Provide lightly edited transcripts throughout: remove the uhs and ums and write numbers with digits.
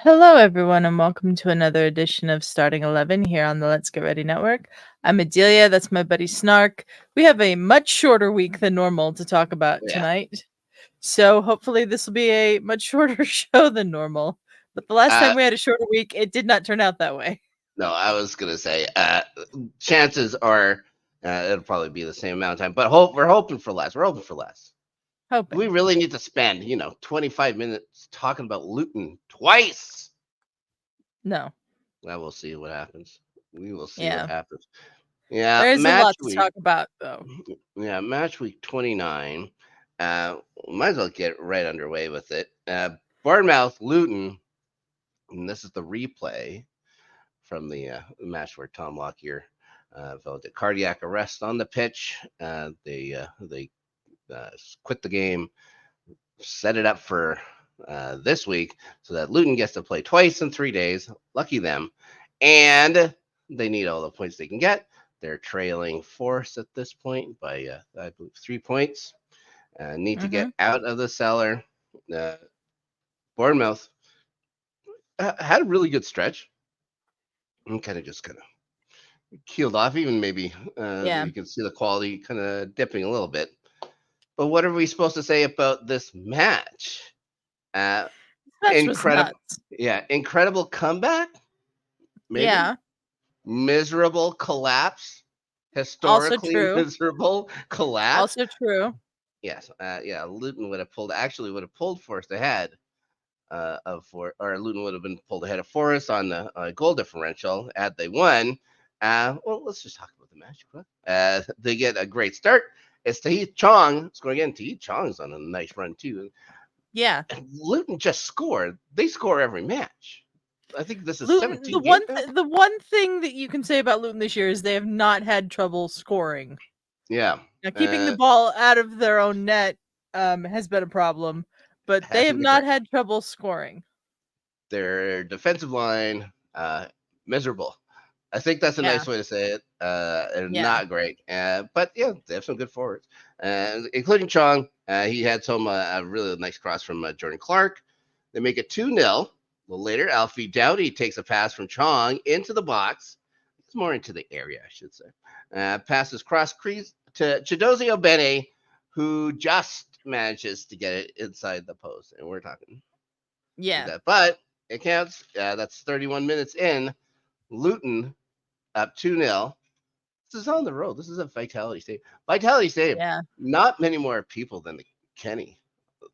Hello, everyone, and welcome to another edition of Starting 11 here on the Let's Get Ready Network. I'm Adelia. That's my buddy Snark. We have a much shorter week than normal to talk about tonight. So hopefully this will be a much shorter show than normal. But the last time we had a shorter week, it did not turn out that way. No, I was going to say chances are it'll probably be the same amount of time. But we're hoping for less. We're hoping for less. Hoping. We really need to spend, 25 minutes talking about Luton twice. No. Well, we'll see what happens. We will see Yeah. what happens. Yeah, There's a lot to talk about, though. Yeah, match week 29. Might as well get right underway with it. Bournemouth, Luton, and this is the replay from the match where Tom Lockyer felt a cardiac arrest on the pitch. They quit the game, set it up for this week so that Luton gets to play twice in 3 days. Lucky them. And they need all the points they can get. They're trailing Forest at this point by, I believe, 3 points. Need to get out of the cellar. Bournemouth had a really good stretch. And kind of keeled off. Even maybe you can see the quality kind of dipping a little bit. But what are we supposed to say about this match? Incredible, incredible comeback. Maybe. Yeah, miserable collapse. Historically miserable collapse. Also true. Yes, Luton would have pulled Forest ahead Luton would have been pulled ahead of Forest on the goal differential had they won. Well, let's just talk about the match. They get a great start. It's Tahith Chong scoring again. Tahith Chong's on a nice run too. Yeah, and Luton just scored. They score every match. I think this is Luton, 17. The one thing that you can say about Luton this year is they have not had trouble scoring. Yeah, now keeping the ball out of their own net has been a problem, but they have not had trouble scoring. Their defensive line, miserable. I think that's a nice way to say it. Not great. But yeah, they have some good forwards, including Chong. He had some a really nice cross from Jordan Clark. They make it 2-0. A little later, Alfie Doughty takes a pass from Chong into the box. It's more into the area, I should say. Passes cross crease to Chidozie Obene, who just manages to get it inside the post. And we're talking. Yeah. But it counts. That's 31 minutes in. Luton up 2-0. This is on the road. This is a Vitality Stadium. Vitality Stadium. Yeah. Not many more people than the Kenny.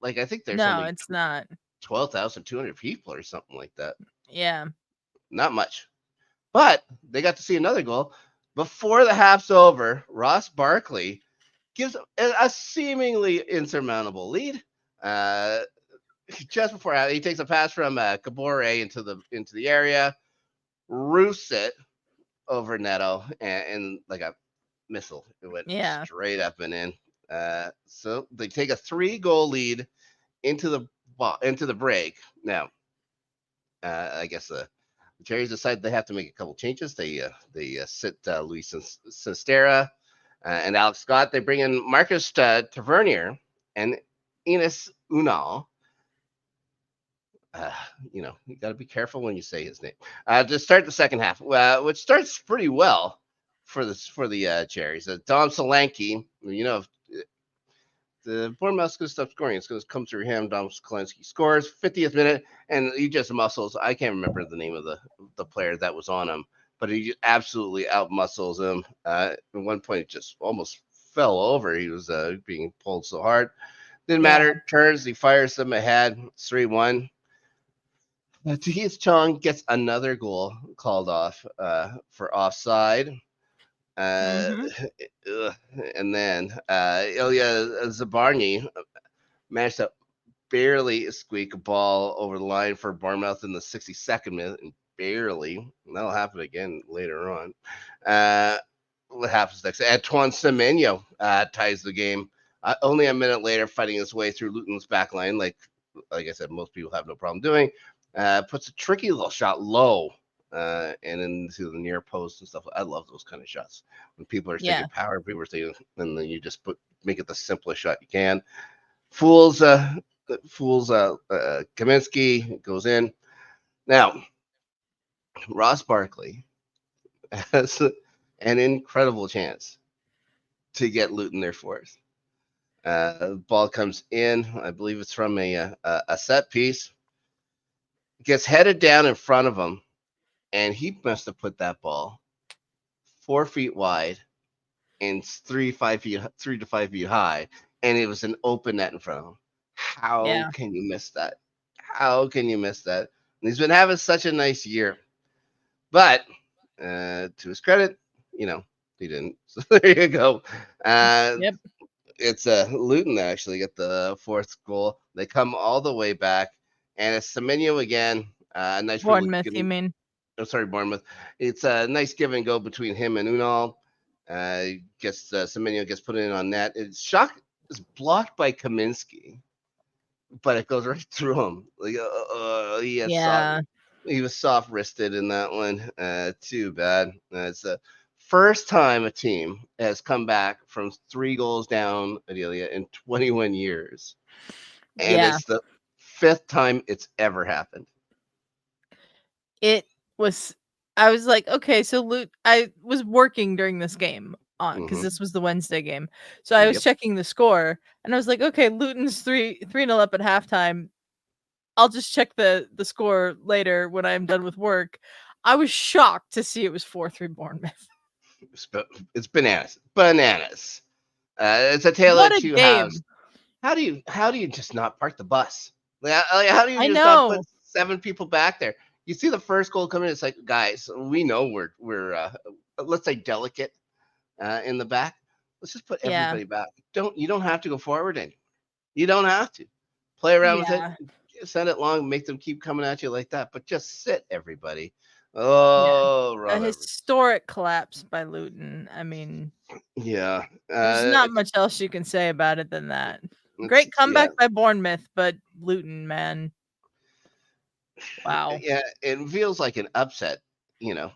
Like, I think there's only it's not 12,200 people or something like that. Yeah. Not much. But they got to see another goal. Before the half's over, Ross Barkley gives a seemingly insurmountable lead. Just before he takes a pass from Kabore into the area, roofs it over Neto, and like a missile. It went straight up and in. So they take a 3-goal lead into the break. Now, I guess the Cherries decide they have to make a couple changes. They sit Luis Sinisterra and Alex Scott. They bring in Marcus Tavernier and Enes Unal. You got to be careful when you say his name. To start the second half, which starts pretty well for the Cherries. Dom Solanke, the Bournemouth's going to stop scoring, it's going to come through him. Dom Solanke scores 50th minute, and he just muscles. I can't remember the name of the player that was on him, but he absolutely outmuscles him. At one point, it just almost fell over. He was being pulled so hard. Didn't matter. Turns, he fires them ahead. 3-1. Tahith Chong gets another goal called off for offside. And then Ilya Zabarny managed to barely squeak a ball over the line for Bournemouth in the 62nd minute, and barely. That'll happen again later on. What happens next? Antoine Semenyo ties the game. Only a minute later, fighting his way through Luton's back line, like I said, most people have no problem doing. Puts a tricky little shot low and into the near post and stuff. I love those kind of shots when people are thinking power, people are thinking, and then you just make it the simplest shot you can. Fools Kaminsky goes in. Now, Ross Barkley has an incredible chance to get Luton their fourth. Ball comes in. I believe it's from a set piece. Gets headed down in front of him, and he must have put that ball 4 feet wide and 3 to 5 feet high, and it was an open net in front of him. How Yeah. can you miss that? How can you miss that? And he's been having such a nice year, but to his credit, he didn't. So there you go. Yep. It's Luton that actually get the fourth goal. They come all the way back, and it's Semenyo again. Nice little Bournemouth, give you and, mean? sorry, Bournemouth. It's a nice give and go between him and Unal. Semenyo gets put in on net. It's blocked by Kaminsky, but it goes right through him. Like Yeah. he was soft wristed in that one. Too bad. It's the first time a team has come back from 3 goals down, Adelia, in 21 years, and Yeah. it's the 5th time it's ever happened. It was I was like, okay, so I was working during this game on because Mm-hmm. this was the Wednesday game. So I was Yep. checking the score and I was like, okay, Luton's 3-0 up at halftime. I'll just check the score later when I'm done with work. I was shocked to see it was 4-3 Bournemouth. It's bananas. Bananas. It's a tale What of a two halves. game. How do you just not park the bus? How do you I just not put know. 7 people back there? You see the first goal come in. It's like, guys, we know we're let's say delicate in the back. Let's just put Yeah. everybody back. You don't have to go forward anymore. You don't have to play around with it. Yeah. Send it long. Make them keep coming at you like that. But just sit everybody. Yeah. Oh, A Ron Everett. historic collapse by Luton. I mean, Yeah. there's not much else you can say about it than that. It's Great yeah. comeback by Bournemouth, but Luton, man. Wow. Yeah, it feels like an upset, you know.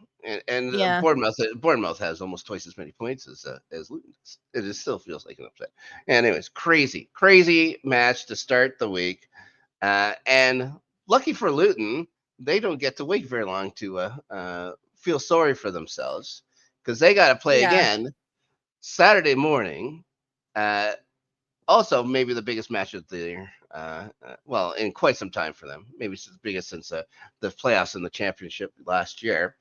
And Yeah. Bournemouth has almost twice as many points as Luton does. Still feels like an upset. Anyways, crazy match to start the week. And lucky for Luton, they don't get to wait very long to feel sorry for themselves because they got to play Yeah. again Saturday morning. Uh, Also, maybe the biggest match of the year. Well, in quite some time for them. Maybe it's the biggest since the playoffs and the championship last year.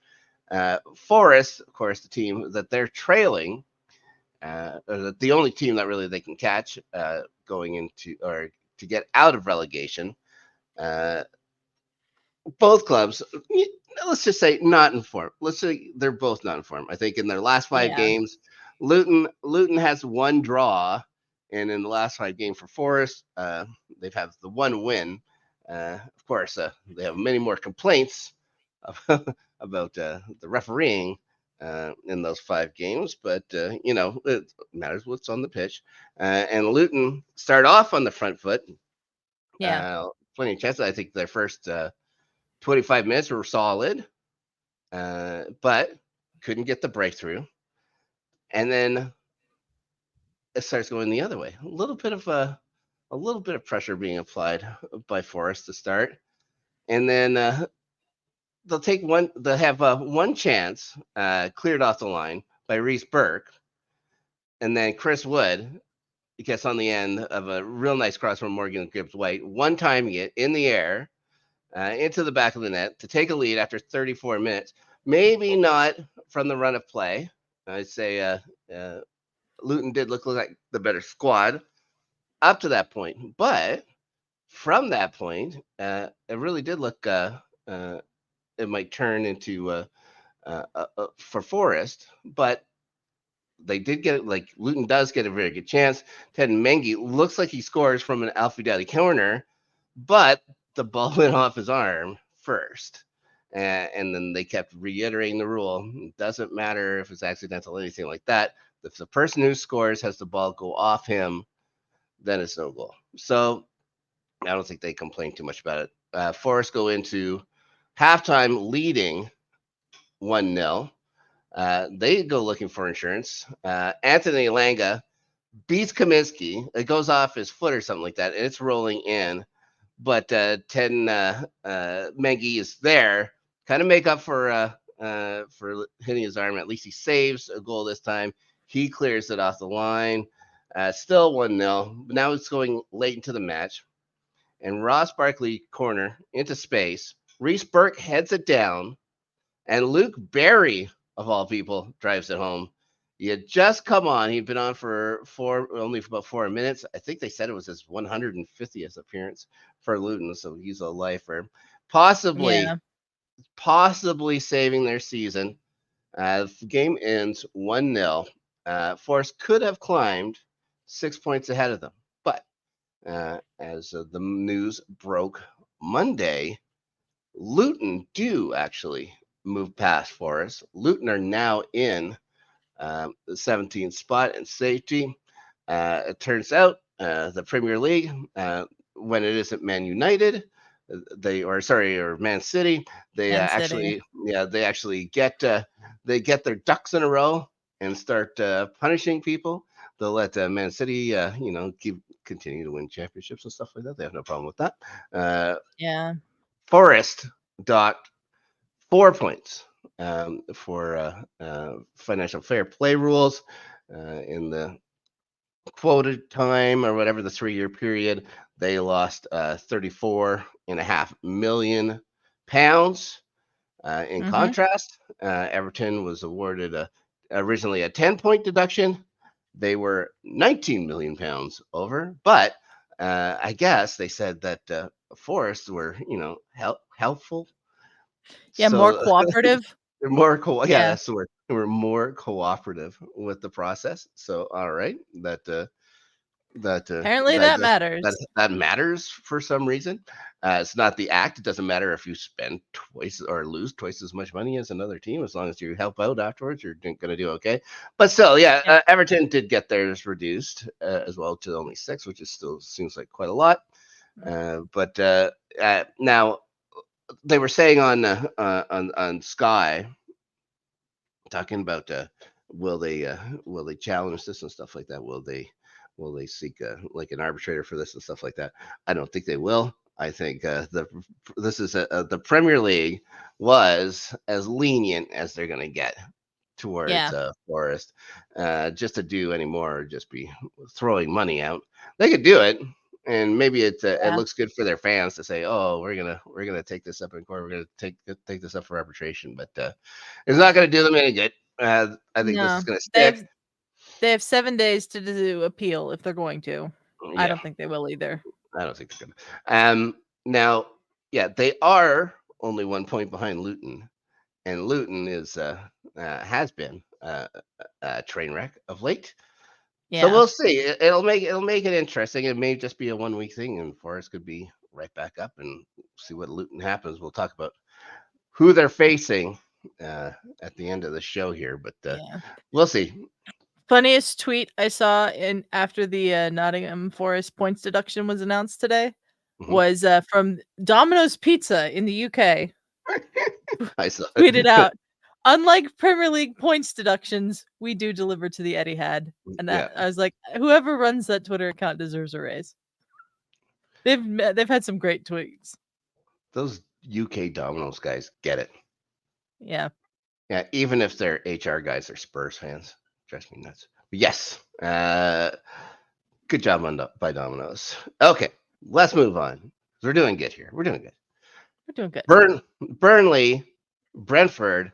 Forest, of course, the team that they're trailing, the only team that really they can catch going into or to get out of relegation. Uh, both clubs, let's just say, not in form. Let's say they're both not in form. I think in their last 5 games, Luton has one draw, and in the last 5 games for Forest, they've had the one win. Of course, they have many more complaints about the refereeing in those 5 games, but it matters what's on the pitch. And Luton start off on the front foot. Yeah. Plenty of chances. I think their first 25 minutes were solid, but couldn't get the breakthrough. And then it starts going the other way. A little bit of pressure being applied by Forest to start, and then they'll take one. They'll have one chance cleared off the line by Reese Burke, and then Chris Wood gets on the end of a real nice cross from Morgan Gibbs White, one timing it in the air into the back of the net to take a lead after 34 minutes. Maybe not from the run of play. I'd say Luton did look like the better squad up to that point, but from that point, it really did look. It might turn into for Forest, but they did get it. Like Luton does get a very good chance. Ted Mengi looks like he scores from an Alfie Daly corner, but the ball went off his arm first. And then they kept reiterating the rule. It doesn't matter if it's accidental, anything like that. If the person who scores has the ball go off him, then it's no goal. So I don't think they complain too much about it. Forest go into halftime leading 1-0. They go looking for insurance. Anthony Langa beats Kaminsky. It goes off his foot or something like that, and it's rolling in. but 10 Mengi is there, kind of make up for hitting his arm. At least he saves a goal this time. He clears it off the line. Still 1-0. But now it's going late into the match. And Ross Barkley corner into space. Reese Burke heads it down. And Luke Berry, of all people, drives it home. He had just come on. He'd been on for only for about 4 minutes. I think they said it was his 150th appearance for Luton, so he's a lifer. Possibly saving their season. The game ends 1-0. Forest could have climbed 6 points ahead of them. But as the news broke Monday, Luton do actually move past Forest. Luton are now in the 17th spot in safety. It turns out the Premier League, when it isn't Man United, or Man City, they actually get their ducks in a row and start punishing people. They'll let Man City, continue to win championships and stuff like that. They have no problem with that. Forest docked 4 points for financial fair play rules in the quoted time or whatever, the 3-year period. They lost 34.5 million pounds. In contrast, Everton was awarded originally a 10-point deduction. They were 19 million pounds over, but I guess they said that Forest were, helpful. Yeah, so, more cooperative. They're more that's the word. They were more cooperative with the process. So all right, apparently that matters. That matters for some reason. It's not the act. It doesn't matter if you spend twice or lose twice as much money as another team. As long as you help out afterwards, you're going to do okay. But still, Everton did get theirs reduced as well to only 6, which is still seems like quite a lot. But now they were saying on Sky, talking about will they challenge this and stuff like that? Will they seek like an arbitrator for this and stuff like that? I don't think they will. I think the Premier League was as lenient as they're going to get towards Forest. Just to do any more or just be throwing money out. They could do it, and maybe it looks good for their fans to say, "Oh, we're gonna take this up in court. We're gonna take this up for arbitration." But it's not going to do them any good. I think this is going to stick. They have 7 days to do appeal if they're going to. I don't think they will either. I don't think they're going to. Now, they are only 1 point behind Luton, and Luton has been a train wreck of late. So we'll see. It'll make it interesting. It may just be a 1 week thing, and Forest could be right back up, and see what Luton happens. We'll talk about who they're facing at the end of the show here, but we'll see. Funniest tweet I saw after the Nottingham Forest points deduction was announced today was from Domino's Pizza in the UK. I saw tweeted out, "Unlike Premier League points deductions, we do deliver to the Etihad." And that I was like, whoever runs that Twitter account deserves a raise. They've had some great tweets. Those UK Domino's guys get it. Yeah. Yeah, even if their HR guys are Spurs fans. Drives me nuts. But yes. Good job by Domino's. Okay, let's move on. We're doing good here. We're doing good. Burnley, Brentford,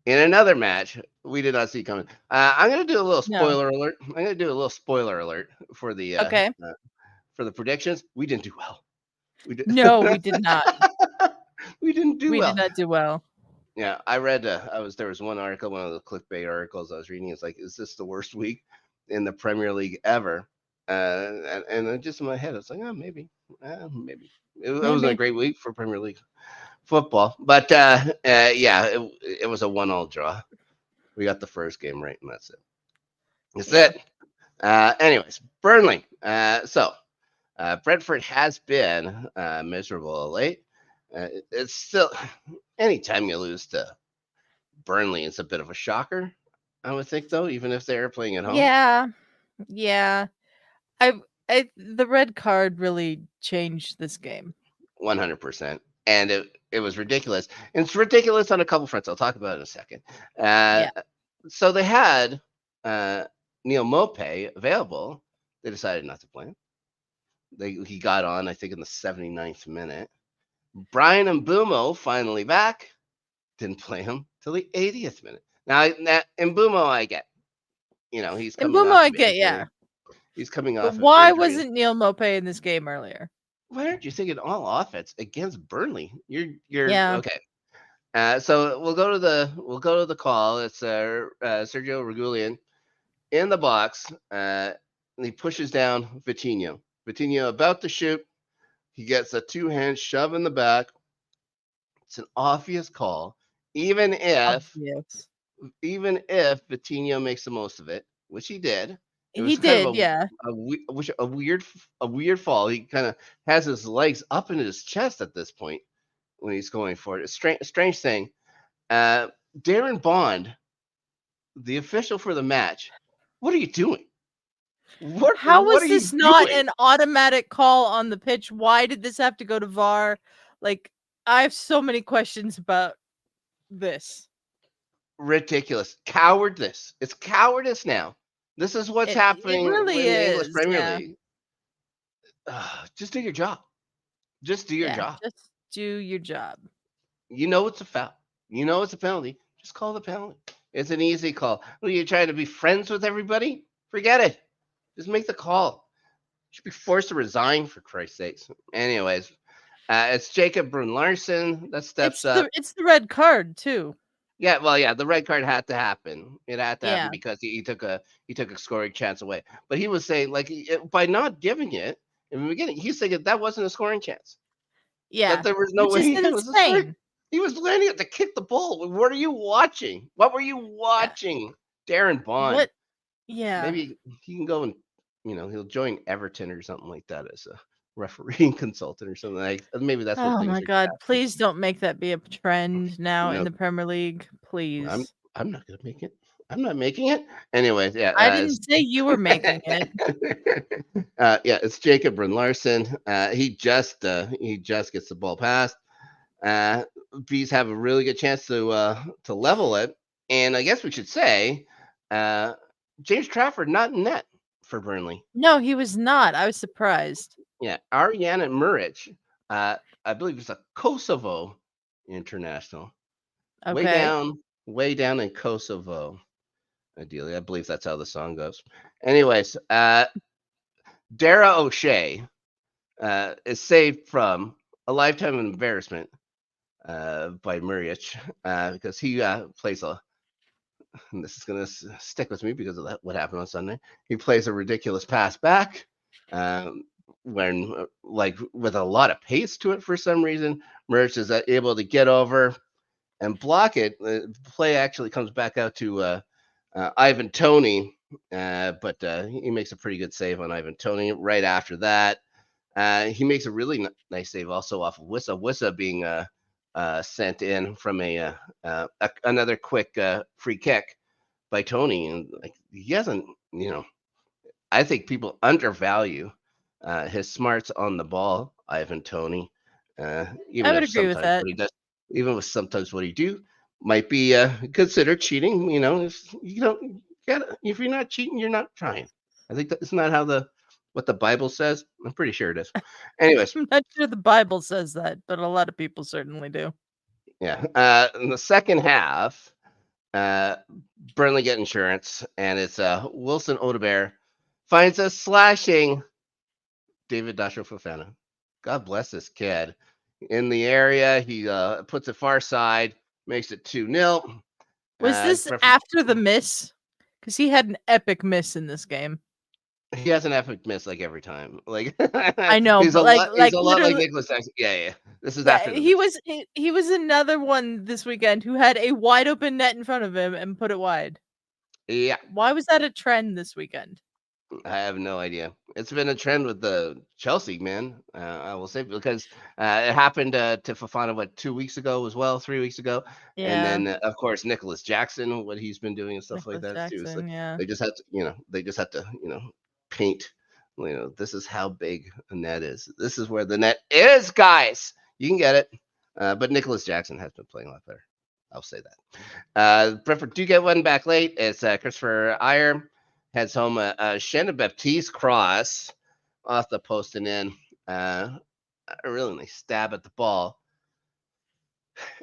in another match we did not see coming. I'm going to do a little spoiler alert. I'm going to do a little spoiler alert for the for the predictions. We didn't do well. No, we did not. We didn't do well. We did not do well. Yeah, I read. There was one article, one of the clickbait articles I was reading. It's like, is this the worst week in the Premier League ever? And just in my head, it's like, oh, maybe. It wasn't a great week for Premier League football, but it was a 1-1 draw. We got the first game right, and that's it. That's it. Anyways, Burnley. So Brentford has been miserable late. It's still, anytime you lose to Burnley, it's a bit of a shocker, I would think, though, even if they're playing at home. Yeah. The red card really changed this game. 100%. And it was ridiculous. And it's ridiculous on a couple fronts. I'll talk about it in a second. Yeah. So they had Neil Mopay available. They decided not to play him. He got on, I think, in the 79th minute. Brian Mbumo finally back. Didn't play him till the 80th minute. Now Mbumo, I get. He's coming Mbumo, off I of get, injury. yeah. He's coming But off of why injury. wasn't Neil Mopay in this game earlier? Why aren't you thinking all offense against Burnley? You're Yeah. okay. So we'll go to the call. It's Sergio Regulian in the box. And he pushes down Vitinho. Vitinho about to shoot. He gets a two-hand shove in the back. It's an obvious call, even if Obvious. Vitinho makes the most of it, which he did. It He was kind did, of yeah. a weird fall. He kind of has his legs up in his chest at this point when he's going for it. It's strange thing. Darren Bond, the official for the match, what are you doing? How What was are this you not doing? an automatic call on the pitch? Why did this have to go to VAR? Like, I have so many questions about this. Ridiculous. Cowardness. It's cowardice now. This is what's It happening really in the English is. Premier Yeah. League. Just do your job. Just do your Yeah. job. Just do your job. You know it's a foul. You know it's a penalty. Just call the penalty. It's an easy call. What, are you trying to be friends with everybody? Forget it. Just make the call. You should be forced to resign, for Christ's sakes. Anyways, it's Jacob Brun Larson that steps up. It's the red card too. Yeah, well, yeah, the red card had to happen. It had to happen Yeah. because he took a scoring chance away. But he was saying by not giving it in the beginning, he's saying that wasn't a scoring chance. Yeah. That there was no Which way is it was a scoring. insane. He was landing it to kick the ball. What are you watching? What were you watching? Darren Bond. What? Yeah. Maybe he can go and he'll join Everton or something like that as a refereeing consultant or something like. Maybe that's what Oh things my are. God! Please don't make that be a trend now in No, the Premier League, please. I'm not gonna make it. I'm not making it. Anyways, yeah. I didn't say you were making it. Yeah, it's Jacob Brun Larson. He just gets the ball passed. Bees have a really good chance to level it, and I guess we should say James Trafford not in net for Burnley. No, he was not. I was surprised. Yeah, Ariana Muric, I believe it's a Kosovo international. Okay. Way down in Kosovo. Ideally, I believe that's how the song goes. Anyways, Dara O'Shea is saved from a lifetime of embarrassment by Muric because he plays and this is going to stick with me because of what happened on Sunday. He plays a ridiculous pass back when, with a lot of pace to it for some reason. Muric is able to get over and block it. The play actually comes back out to Ivan Toney, but he makes a pretty good save on Ivan Toney. Right after that, he makes a really nice save also off of Wissa. Wissa being sent in from another quick free kick by Toney, and he hasn't. I think people undervalue his smarts on the ball, Ivan Toney. Even I would if agree with sometimes that. what he does, even with sometimes what he do might be considered cheating. If you don't if you're not cheating, you're not trying. I think that's not how what the Bible says. I'm pretty sure it is. Anyways, I'm not sure the Bible says that, but a lot of people certainly do. yeah. In the second half, Burnley get insurance, and it's Wilson Odobert finds a slashing David Dasho Fofana. God bless this kid. In the area, he puts it far side, makes it 2-0. Was this after the miss? Because he had an epic miss in this game. He has an epic miss like every time. Like I know, he's but he's a lot like literally, Nicholas Jackson. Yeah. This is yeah, after the miss. he was another one this weekend who had a wide open net in front of him and put it wide. Yeah. Why was that a trend this weekend? I have no idea. It's been a trend with the Chelsea, man. I will say because it happened to Fofana 2 weeks ago as well, 3 weeks ago, and Yeah, then of course Nicholas Jackson, what he's been doing and stuff like Nicholas that too. It's like Jackson. Yeah, they just had to paint This is how big a net is. This is where the net is, guys. You can get it. But Nicholas Jackson has been playing a lot better. I'll say that. Brentford do get one back late. It's Christopher Iyer heads home a Shannon Baptiste cross off the post and in. A really nice stab at the ball.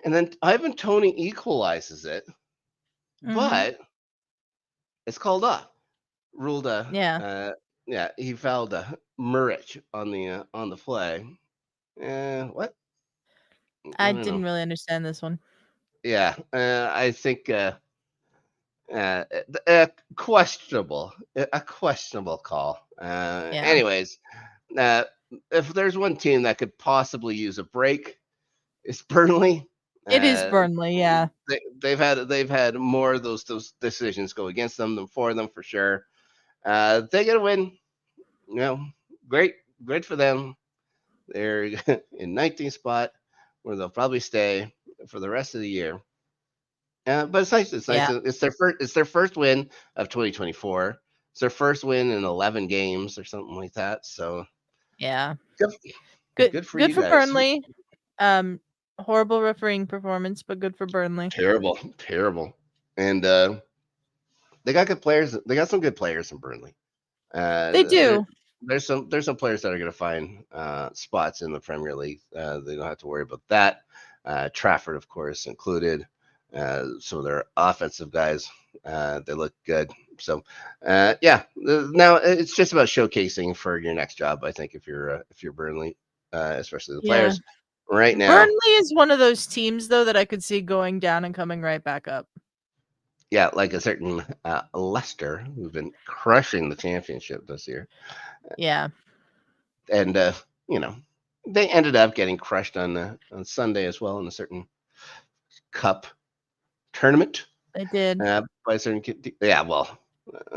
And then Ivan Toney equalizes it, but it's called off. Ruled he fouled Muric on the play. What? I don't didn't know. really understand this one. Yeah, I think questionable, a questionable call. Anyways, if there's one team that could possibly use a break, it's Burnley. It is Burnley, yeah. They've had more of those decisions go against them than for them for sure. They get a win. Great for them. They're in 19th spot where they'll probably stay for the rest of the year. But it's nice. It's nice. It's their first win of 2024. It's their first win in 11 games or something like that. So yeah, good for you guys. Burnley. Horrible refereeing performance, but good for Burnley. Terrible. And they got good players. They got some good players in Burnley. They do. There's some players that are going to find spots in the Premier League. They don't have to worry about that. Trafford, of course, included. Some of their offensive guys, they look good. So, now it's just about showcasing for your next job. I think if you're Burnley, especially the players right now. Burnley is one of those teams though that I could see going down and coming right back up. Yeah, like a certain Leicester who've been crushing the championship this year. Yeah, and they ended up getting crushed on Sunday as well in a certain cup tournament. They did. By a certain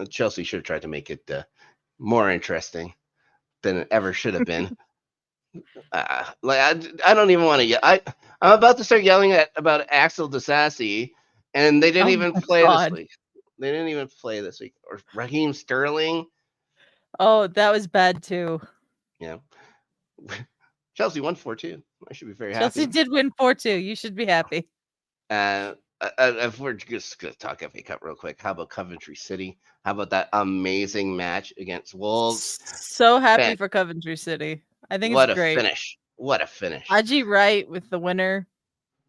Chelsea should have tried to make it more interesting than it ever should have been. I don't even want to yell. I'm about to start yelling about Axel Disasi, and they didn't even play this week. They didn't even play this week. Or Raheem Sterling. Oh, that was bad too. Yeah. Chelsea won 4-2. I should be very happy. Chelsea did win 4-2. You should be happy. If we're just going to talk FA Cup real quick, how about Coventry City? How about that amazing match against Wolves? So happy for Coventry City. I think it's great. What a finish. Haji Wright with the winner.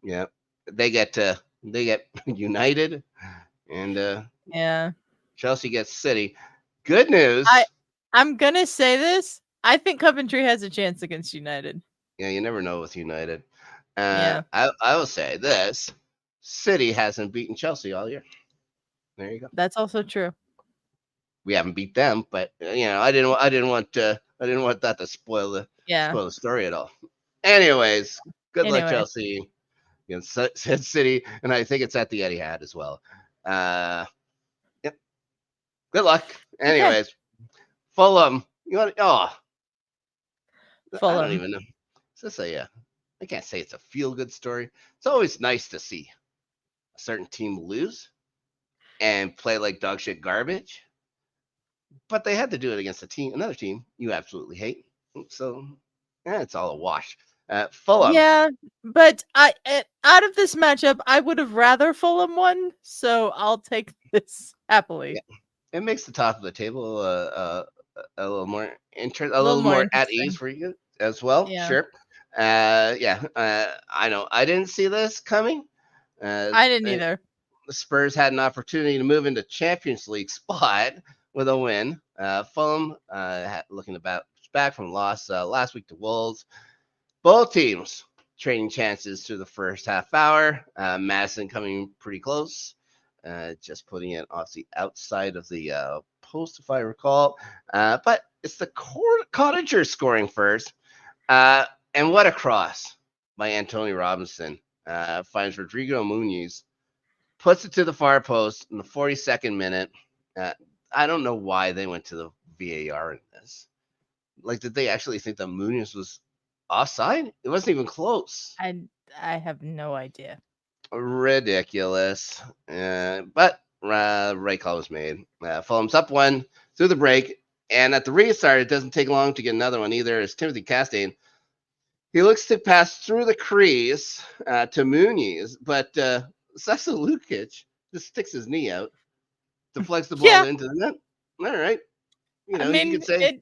Yeah. They get United and Chelsea gets City. Good news. I'm going to say this. I think Coventry has a chance against United. Yeah, you never know with United. I will say this. City hasn't beaten Chelsea all year. There you go. That's also true. We haven't beat them, but I didn't want that to spoil the story at all. Anyways, good luck, Chelsea against City, and I think it's at the Etihad as well. Yep. Good luck. Anyways, Fulham. Fulham. I don't even know. Is this I can't say it's a feel-good story. It's always nice to see a certain team lose and play like dog shit garbage. But they had to do it against another team you absolutely hate. So, it's all a wash. Fulham. Yeah, but out of this matchup, I would have rather Fulham won. So I'll take this happily. Yeah. It makes the top of the table a little more interesting, a little more at ease for you as well. Yeah. Sure. I know. I didn't see this coming. I didn't either. The Spurs had an opportunity to move into Champions League spot with a win. Fulham looking to back from loss last week to Wolves. Both teams trading chances through the first half hour. Madison coming pretty close. Just putting it off the outside of the post, if I recall. But it's the Cottagers scoring first. And what a cross by Antonio Robinson. Finds Rodrigo Muniz. Puts it to the far post in the 42nd minute. I don't know why they went to the VAR in this. Like, did they actually think that Muniz was offside? It wasn't even close. I have no idea. Ridiculous. But right call was made. Fulham's up 1 through the break. And at the restart, it doesn't take long to get another one either. It's Timothy Castaigne. He looks to pass through the crease to Muniz, but Sasa Lukic just sticks his knee out, deflects the ball Yeah. into the net. All right. You I know, you mean, could say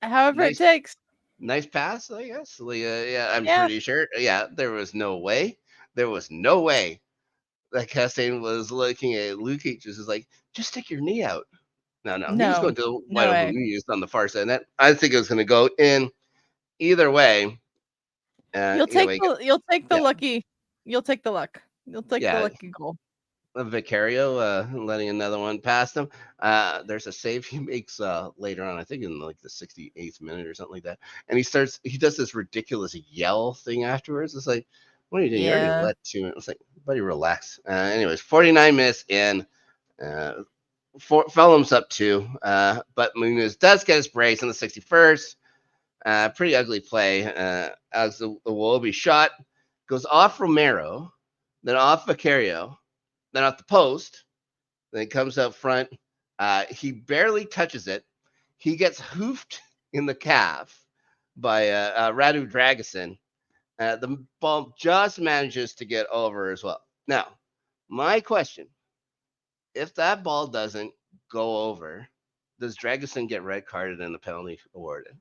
however it nice, takes. nice pass, I guess. Like, yeah, I'm Yeah. pretty sure. Yeah, there was no way. There was no way that Castaigne was looking at Lukic just like, just stick your knee out. No. He was No. going to No wide open way. Muniz on the far side. And that I think it was going to go in either way. You'll Either take way, the you'll take the yeah, lucky. You'll take the luck. You'll take the yeah. lucky goal. Vicario letting another one past him. There's a save he makes later on, I think in like the 68th minute or something like that. And he does this ridiculous yell thing afterwards. It's like, what are you doing? You already Yeah. let 2 minutes. It's like, buddy, relax. Anyways, 49 minutes in. Fulham's up 2. But Muniz does get his brace in the 61st. Pretty ugly play. As the Iwobi shot goes off Romero, then off Vicario, then off the post, then it comes up front. He barely touches it. He gets hoofed in the calf by Radu Dragusin. The ball just manages to get over as well. Now, my question, if that ball doesn't go over, does Dragusin get red carded and the penalty awarded?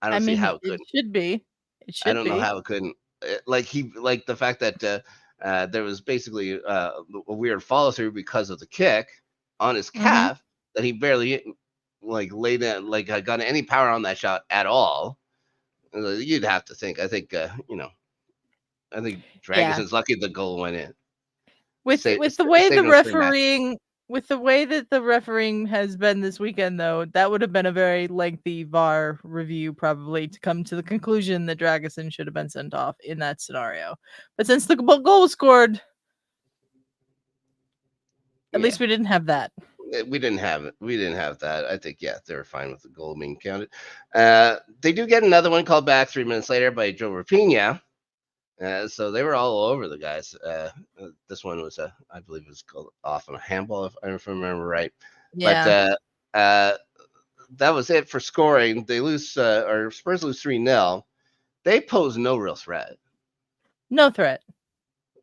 I don't I see mean, how it it couldn't. should be. It I should don't know be. how it couldn't. Like the fact that there was basically a weird follow through because of the kick on his Mm-hmm. calf that he barely like laid in, like got any power on that shot at all. You'd have to think. I think I think Yeah. Dragonson's lucky the goal went in. With the way the Saving him 3 matches. with the way that the refereeing has been this weekend, though, that would have been a very lengthy VAR review probably to come to the conclusion that Dragusin should have been sent off in that scenario. But since the goal was scored, at Yeah. least we didn't have that. We didn't have it. We didn't have that. I think they were fine with the goal being counted. They do get another one called back 3 minutes later by Joe Rapinha. So they were all over the guys. This one was I believe it was called off on a handball, if I remember right. Yeah. But that was it for scoring. They lose, or Spurs lose 3-0. They pose no real threat. No threat.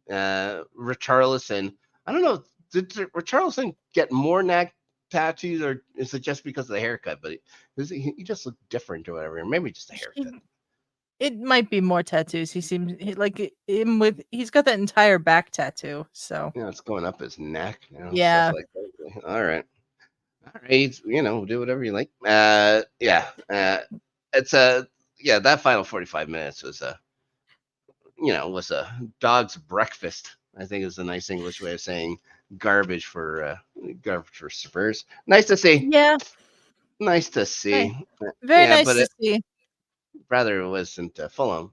Richarlison, I don't know. Did Richarlison get more neck tattoos, or is it just because of the haircut? But he just looked different or whatever. Maybe just a haircut. It might be more tattoos. He seems like him with. He's got that entire back tattoo. So It's going up his neck. yeah, Stuff like that. All right. Do whatever you like. It's that final 45 minutes was a dog's breakfast. I think is a nice English way of saying garbage for Spurs. Nice to see. yeah, Nice to see. very Yeah, nice but to see. rather it wasn't Fulham.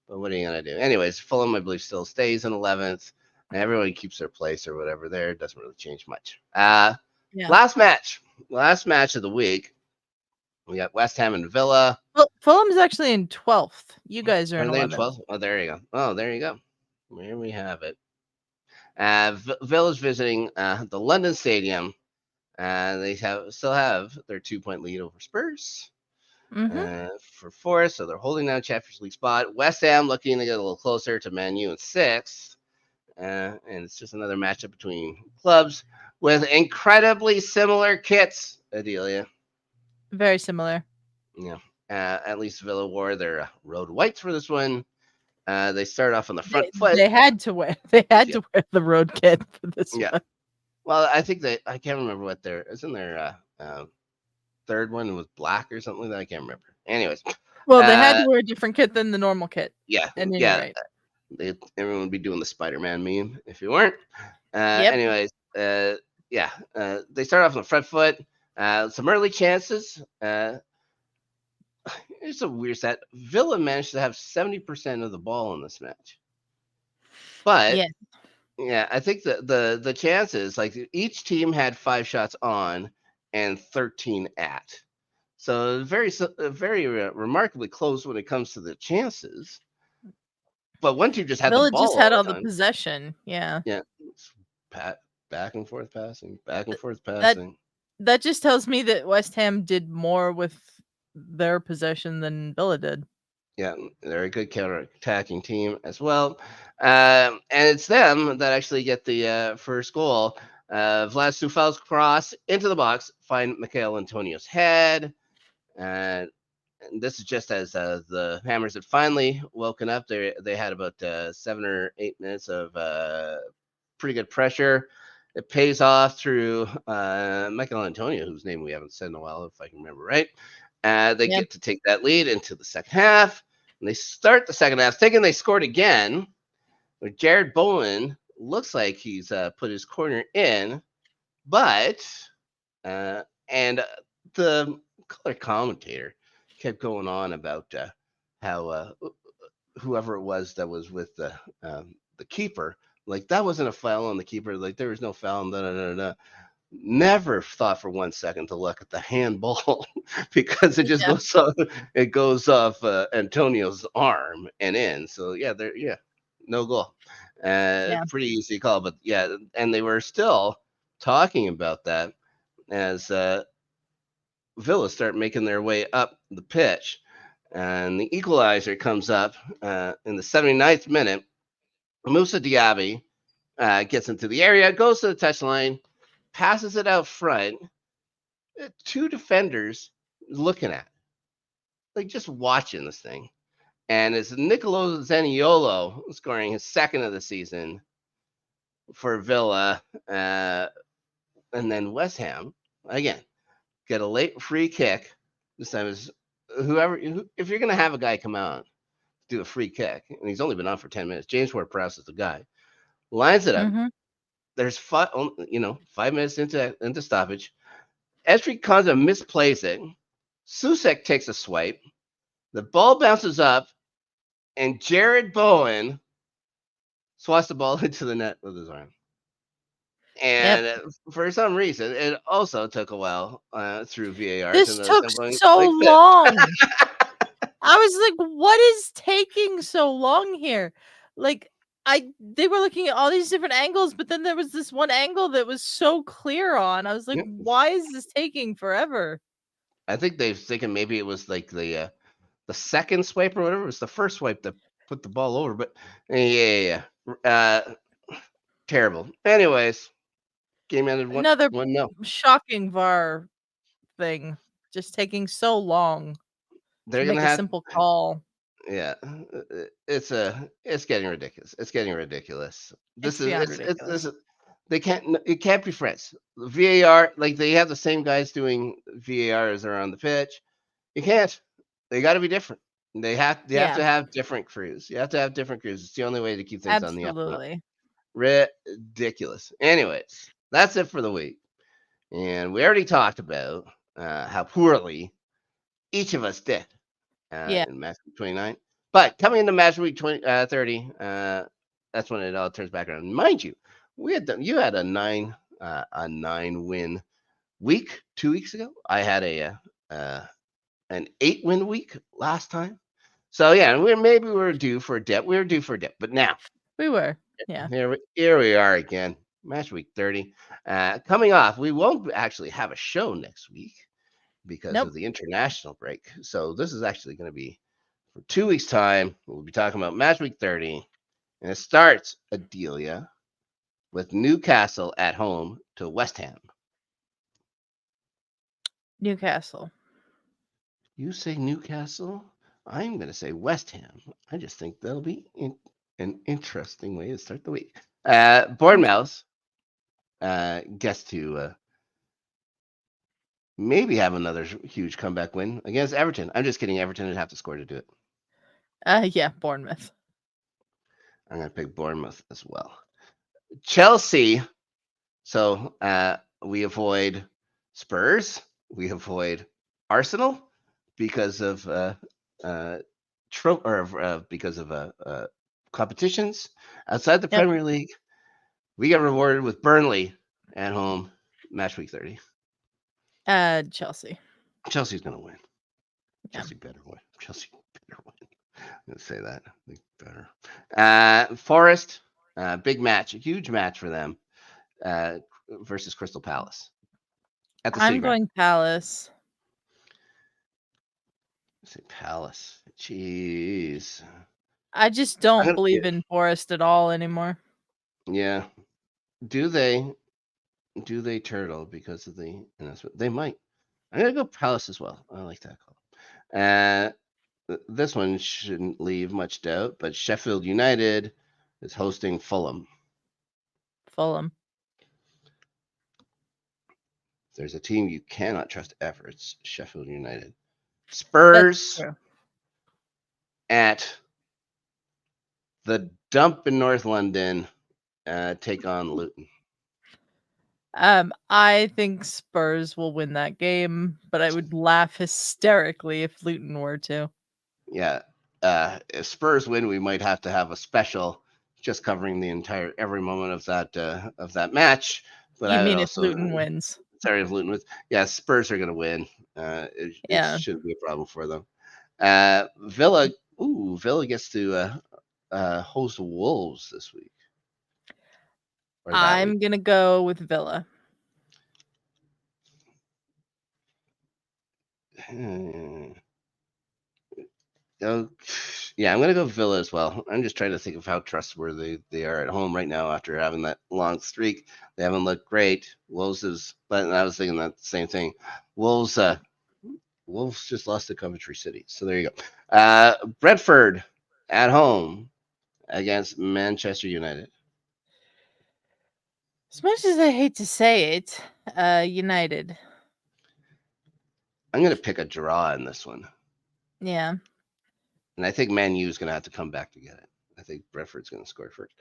But what are you gonna do? Anyways, Fulham I believe still stays in 11th. And everyone keeps their place or whatever. There it doesn't really change much. Yeah. Last match of the week. We got West Ham and Villa. Well, Fulham's actually in 12th. You guys are Are in they in 11th. 12th? Oh, there you go. There you go. There we have it. Villa's visiting the London Stadium. They still have their 2-point lead over Spurs for 4th, so they're holding down Champions League spot. West Ham looking to get a little closer to Man U in 6th. And it's just another matchup between clubs with incredibly similar kits, Adelia. Very similar. Yeah. At least Villa wore their road whites for this one. They start off on the front foot. They had to wear. They had to wear the road kit for this one. Well, I think I can't remember what isn't their third one was black or something like that. I can't remember. Anyways. Well, they had to wear a different kit than the normal kit. Yeah. At any rate. Everyone would be doing the Spider-Man meme if you weren't. Yep. Anyways, they start off on the front foot. Some early chances. It's a weird stat. Villa managed to have 70% of the ball in this match. But yeah, I think the chances, like each team had 5 shots on and 13 at. So very remarkably close when it comes to the chances. But one team just had Villa the ball just had all the the possession. Yeah. Yeah. Back and forth passing. That just tells me that West Ham did more with their possession than Villa did. Yeah, they're a good counter-attacking team as well. And it's them that actually get the first goal. Vlad Soufal's cross into the box, find Michael Antonio's head. And this is just as the Hammers had finally woken up. They had about 7 or 8 minutes of pretty good pressure. It pays off through Michael Antonio, whose name we haven't said in a while, if I can remember right. They get to take that lead into the second half. And they start the second half thinking they scored again. But Jared Bowen looks like he's put his corner in. But, and the color commentator kept going on about how whoever it was that was with the keeper, like that wasn't a foul on the keeper. Like there was no foul. Never thought for 1 second to look at the handball because it just goes off. It goes off Antonio's arm and in. So no goal. Pretty easy call, but yeah, and they were still talking about that as Villa start making their way up the pitch. And the equalizer comes up in the 79th minute. Moussa Diaby gets into the area, goes to the touchline, passes it out front. 2 defenders looking at, like just watching this thing. And it's Nicolo Zaniolo scoring his second of the season for Villa. And then West Ham, again, get a late free kick. This time is if you're going to have a guy come out, do a free kick, and he's only been on for 10 minutes. James Ward-Prowse is the guy. Lines it up. Mm-hmm. There's 5 minutes into stoppage. Esri Konza misplays it. Susek takes a swipe. The ball bounces up, and Jared Bowen swats the ball into the net with his arm. And for some reason, it also took a while through VAR. This took so long. I was like, what is taking so long here? Like, they were looking at all these different angles, but then there was this one angle that was so clear on. I was like, why is this taking forever? I think they're thinking maybe it was like the second swipe or whatever. It was the first swipe that put the ball over, but terrible. Anyways, game ended 1-0. Another shocking VAR thing, just taking so long to make a simple call. Yeah, it's getting ridiculous. It's getting ridiculous. Ridiculous. It can't be friends. VAR, like they have the same guys doing VAR as they're on the pitch. You can't. They got to be different. They have to have different crews. You have to have different crews. It's the only way to keep things on the up and up. Ridiculous. Anyways, that's it for the week. And we already talked about how poorly each of us did in Match Week 29. But coming into Match Week 30, that's when it all turns back around. Mind you, you had a 9 win week 2 weeks ago. I had an 8-win week last time. So yeah, we were due for a dip. We were due for a dip, but now we were. Yeah. Here we are again. Match Week 30. Coming off, we won't actually have a show next week because of the international break. So this is actually going to be for 2 weeks' time. We'll be talking about Match Week 30. And it starts, Adelia, with Newcastle at home to West Ham. Newcastle. You say Newcastle? I'm going to say West Ham. I just think that'll be an interesting way to start the week. Bournemouth gets to maybe have another huge comeback win against Everton. I'm just kidding. Everton would have to score to do it. Yeah, Bournemouth. I'm going to pick Bournemouth as well. Chelsea. So we avoid Spurs. We avoid Arsenal because of because of competitions outside the Premier League. We get rewarded with Burnley at home. Match Week 30. Chelsea. Chelsea's going to win. Chelsea better win. Chelsea better win. I'm going to say that. I think better. Forest, big match, a huge match for them versus Crystal Palace. at the I'm City Ground. going Palace. Say Palace. Jeez. I just don't believe in Forest at all anymore. Yeah. Do they turtle because of the announcement? They might. I'm gonna go Palace as well. I like that call. This one shouldn't leave much doubt, but Sheffield United is hosting Fulham. Fulham. If there's a team you cannot trust ever, it's Sheffield United. Spurs at the dump in North London take on Luton. I think Spurs will win that game, but I would laugh hysterically if Luton were to. Yeah. If Spurs win, we might have to have a special just covering the entire every moment of that match. But You I would mean if also Luton wins? Sorry, if Luton wins. Yeah, Spurs are going to win. It Yeah. shouldn't be a problem for them. Villa. Ooh, Villa gets to host Wolves this week. Or that I'm week. gonna go with Villa. Yeah, I'm gonna go Villa as well. I'm just trying to think of how trustworthy they are at home right now after having that long streak. They haven't looked great. But I was thinking that same thing. Wolves just lost to Coventry City, so there you go. Brentford at home against Manchester United. As much as I hate to say it, United. I'm gonna pick a draw in this one. Yeah. And I think Man U is going to have to come back to get it. I think Brentford's going to score first.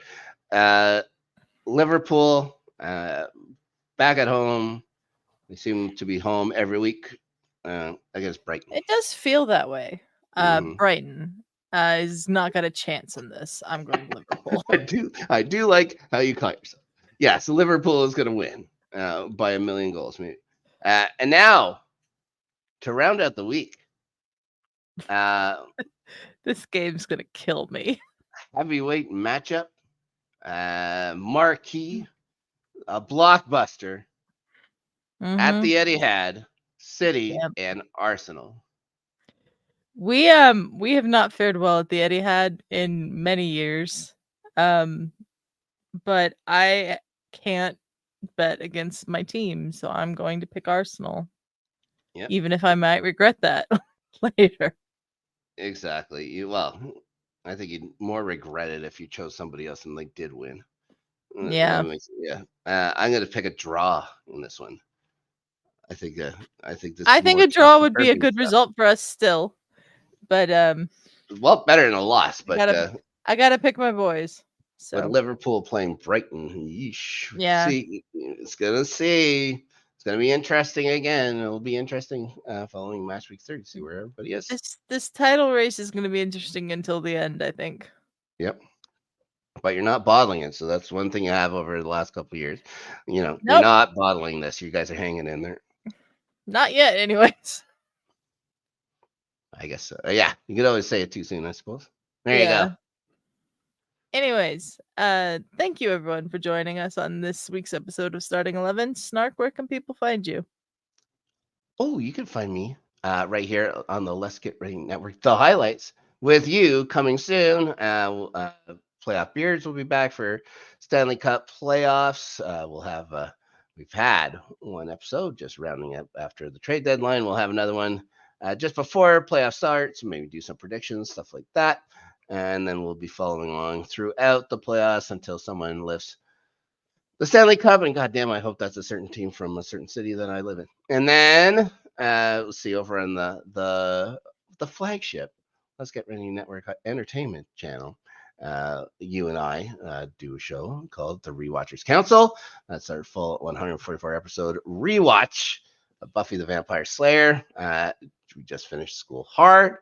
Liverpool, back at home. They seem to be home every week against Brighton. It does feel that way. Mhm. Brighton is not got a chance in this. I'm going Liverpool. I do like how you call yourself. Yeah, so Liverpool is going to win by 1 million goals, maybe. And now, to round out the week, this game's going to kill me. heavyweight matchup, marquee, a blockbuster at the Etihad, City and Arsenal. We have not fared well at the Etihad in many years. But I can't bet against my team, so I'm going to pick Arsenal. Yep. Even if I might regret that later. Exactly. I think you'd more regret it if you chose somebody else and did win. Yeah. I'm gonna pick a draw in this one. I think this. I think a draw would be a good result for us still. But well, better than a loss. But I gotta pick my boys. So. But Liverpool playing Brighton, yeesh. Yeah. It's gonna be interesting again. It'll be interesting following Matchweek 30 to see where everybody is. This title race is gonna be interesting until the end, I think. Yep. But you're not bottling it, so that's one thing you have over the last couple of years. You're not bottling this. You guys are hanging in there. Not yet, anyways. I guess so. Yeah, you could always say it too soon, I suppose. There you go. Anyways, thank you everyone for joining us on this week's episode of Starting 11. Snark, where can people find you? Oh, you can find me right here on the Let's Get Ready Network. The highlights with you coming soon. Playoff Beards will be back for Stanley Cup playoffs. We've had one episode just rounding up after the trade deadline. We'll have another one just before playoff starts, maybe do some predictions, stuff like that. And then we'll be following along throughout the playoffs until someone lifts the Stanley Cup. And goddamn, I hope that's a certain team from a certain city that I live in. And then we'll see over on the flagship Let's Get Ready Network Entertainment channel. You and I do a show called The Rewatchers Council. That's our full 144 episode rewatch of Buffy the Vampire Slayer. We just finished School Hard.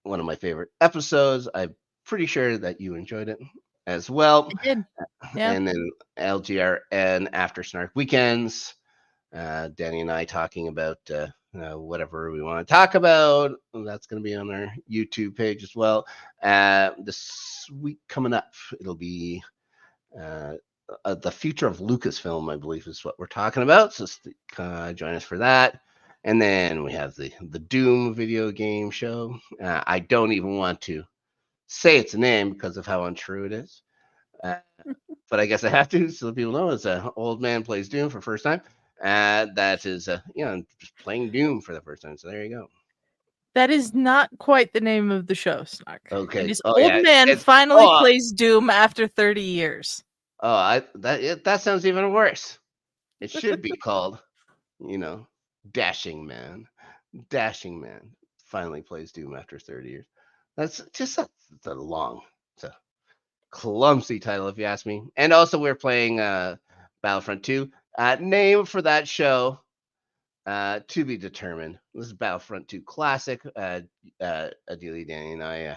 One of my favorite episodes. I'm pretty sure that you enjoyed it as well. I did. Yeah. And then LGRN After Snark Weekends. Danny and I talking about whatever we want to talk about. That's going to be on our YouTube page as well. This week coming up, it'll be the future of Lucasfilm, I believe, is what we're talking about. So join us for that. And then we have the Doom video game show. I don't even want to say its name because of how untrue it is. But I guess I have to, so people know it's an old man plays Doom for the first time. That is, just playing Doom for the first time. So there you go. That is not quite the name of the show, Snark. Okay. It is Old Man finally plays Doom after 30 years. That sounds even worse. It should be called, Dashing Man. Dashing Man finally plays Doom after 30 years. That's just a clumsy title, if you ask me. And also, we're playing Battlefront 2. Name for that show to be determined. This is Battlefront 2 Classic. Adelia, Danny, and I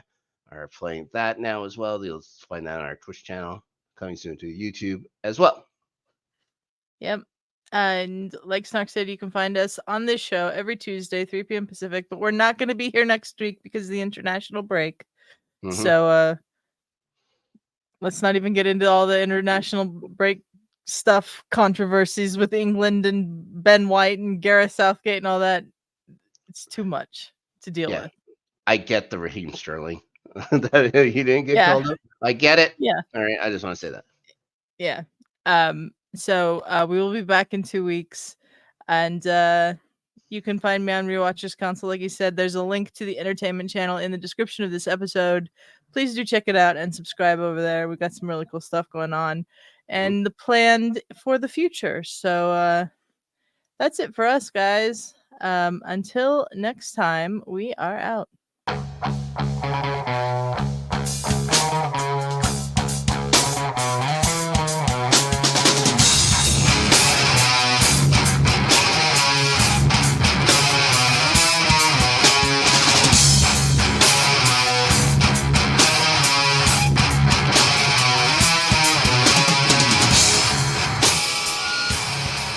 are playing that now as well. You'll find that on our Twitch channel, coming soon to YouTube as well. Yep. And like Snark said, you can find us on this show every Tuesday, 3 p.m. Pacific, but we're not going to be here next week because of the international break. Mm-hmm. So let's not even get into all the international break stuff, controversies with England and Ben White and Gareth Southgate and all that. It's too much to deal with. I get the Raheem Sterling. That he didn't get called up. I get it. Yeah. All right. I just want to say that. Yeah. So we will be back in 2 weeks, and you can find me on Rewatchers Council. Like you said, there's a link to the entertainment channel in the description of this episode. Please do check it out and subscribe over there. We got some really cool stuff going on, and the plan for the future. So that's it for us, guys. Until next time, we are out.